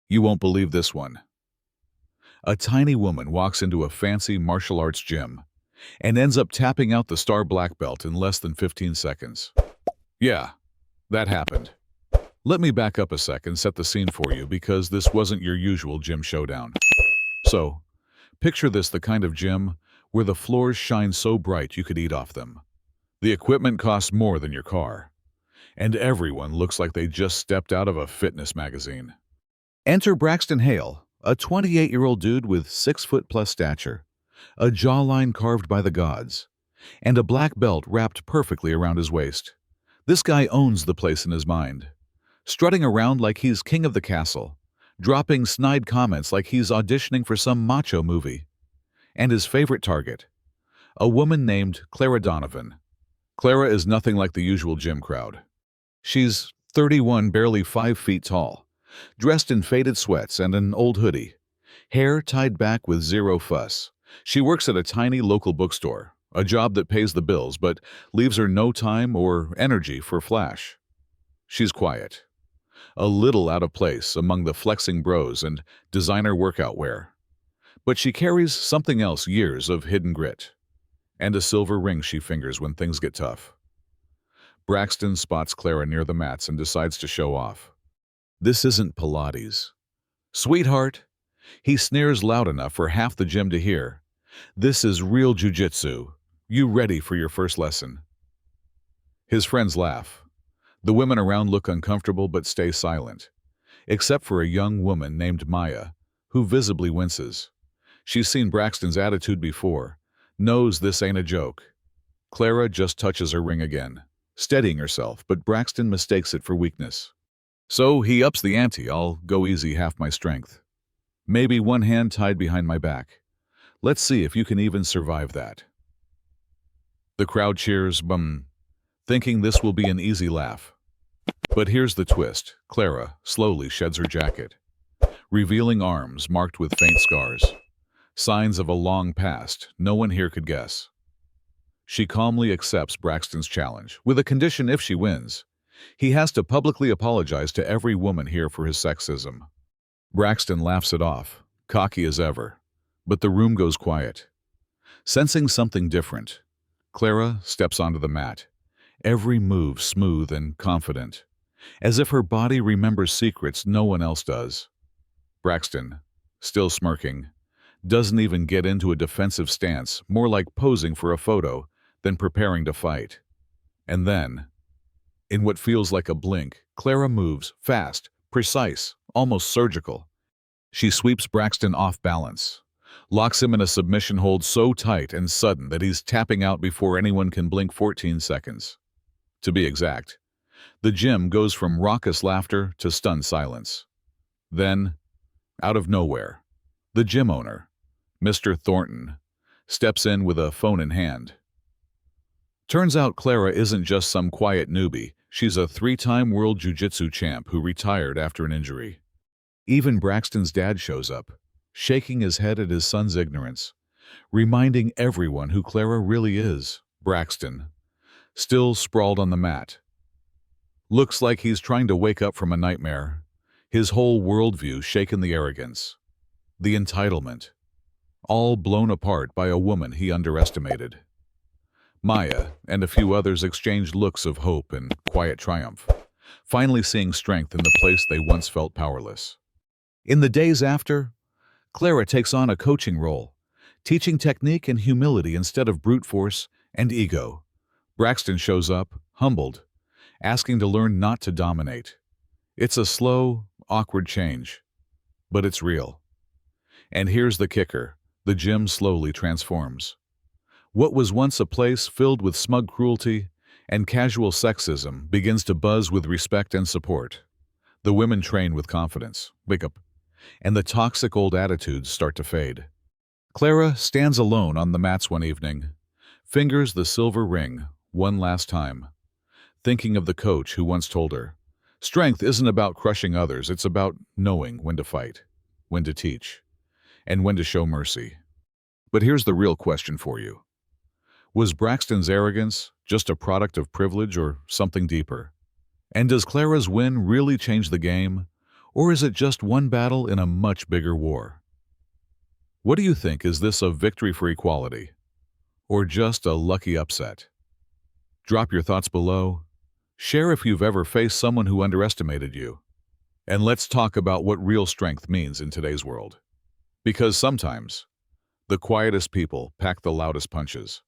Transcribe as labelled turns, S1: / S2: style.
S1: You won't believe this one. A tiny woman walks into a fancy martial arts gym and ends up tapping out the star black belt in less than 15 seconds. Yeah, that happened. Let me back up a sec and set the scene for you because this wasn't your usual gym showdown. So, picture this the kind of gym where the floors shine so bright you could eat off them. The equipment costs more than your car, and everyone looks like they just stepped out of a fitness magazine. Enter Braxton Hale, a 28-year-old dude with 6-foot-plus stature, a jawline carved by the gods, and a black belt wrapped perfectly around his waist. This guy owns the place in his mind, strutting around like he's king of the castle, dropping snide comments like he's auditioning for some macho movie. And his favorite target, a woman named Clara Donovan. Clara is nothing like the usual gym crowd. She's 31, barely 5 feet tall, dressed in faded sweats and an old hoodie, hair tied back with zero fuss. She works at a tiny local bookstore, a job that pays the bills but leaves her no time or energy for flash. She's quiet, a little out of place among the flexing bros and designer workout wear. But she carries something else, years of hidden grit, and a silver ring she fingers when things get tough. Braxton spots Clara near the mats and decides to show off. This isn't Pilates. Sweetheart, he sneers loud enough for half the gym to hear. This is real jiu-jitsu. You ready for your first lesson? His friends laugh. The women around look uncomfortable but stay silent, except for a young woman named Maya, who visibly winces. She's seen Braxton's attitude before, knows this ain't a joke. Clara just touches her ring again, steadying herself, but Braxton mistakes it for weakness. So he ups the ante. I'll go easy, half my strength. Maybe one hand tied behind my back. Let's see if you can even survive that. The crowd cheers, thinking this will be an easy laugh. But here's the twist. Clara slowly sheds her jacket, revealing arms marked with faint scars. Signs of a long past no one here could guess. She calmly accepts Braxton's challenge, with a condition: if she wins, he has to publicly apologize to every woman here for his sexism. Braxton laughs it off, cocky as ever, but the room goes quiet. Sensing something different, Clara steps onto the mat, every move smooth and confident, as if her body remembers secrets no one else does. Braxton, still smirking, doesn't even get into a defensive stance, more like posing for a photo than preparing to fight. And then, in what feels like a blink, Clara moves, fast, precise, almost surgical. She sweeps Braxton off balance, locks him in a submission hold so tight and sudden that he's tapping out before anyone can blink. 14 seconds. To be exact, the gym goes from raucous laughter to stunned silence. Then, out of nowhere, the gym owner, Mr. Thornton, steps in with a phone in hand. Turns out Clara isn't just some quiet newbie. She's a 3-time world jiu-jitsu champ who retired after an injury. Even Braxton's dad shows up, shaking his head at his son's ignorance, reminding everyone who Clara really is. Braxton, still sprawled on the mat, looks like he's trying to wake up from a nightmare, his whole worldview shaken. The arrogance, the entitlement, all blown apart by a woman he underestimated. Maya and a few others exchanged looks of hope and quiet triumph, finally seeing strength in the place they once felt powerless. In the days after, Clara takes on a coaching role, teaching technique and humility instead of brute force and ego. Braxton shows up, humbled, asking to learn not to dominate. It's a slow, awkward change, but it's real. And here's the kicker: the gym slowly transforms. What was once a place filled with smug cruelty and casual sexism begins to buzz with respect and support. The women train with confidence, wake up, and the toxic old attitudes start to fade. Clara stands alone on the mats one evening, fingers the silver ring one last time, thinking of the coach who once told her, "Strength isn't about crushing others, it's about knowing when to fight, when to teach, and when to show mercy." But here's the real question for you. Was Braxton's arrogance just a product of privilege or something deeper? And does Clara's win really change the game, Or is it just one battle in a much bigger war? What do you think? Is this a victory for equality? Or just a lucky upset? Drop your thoughts below. Share if you've ever faced someone who underestimated you. And let's talk about what real strength means in today's world. Because sometimes, the quietest people pack the loudest punches.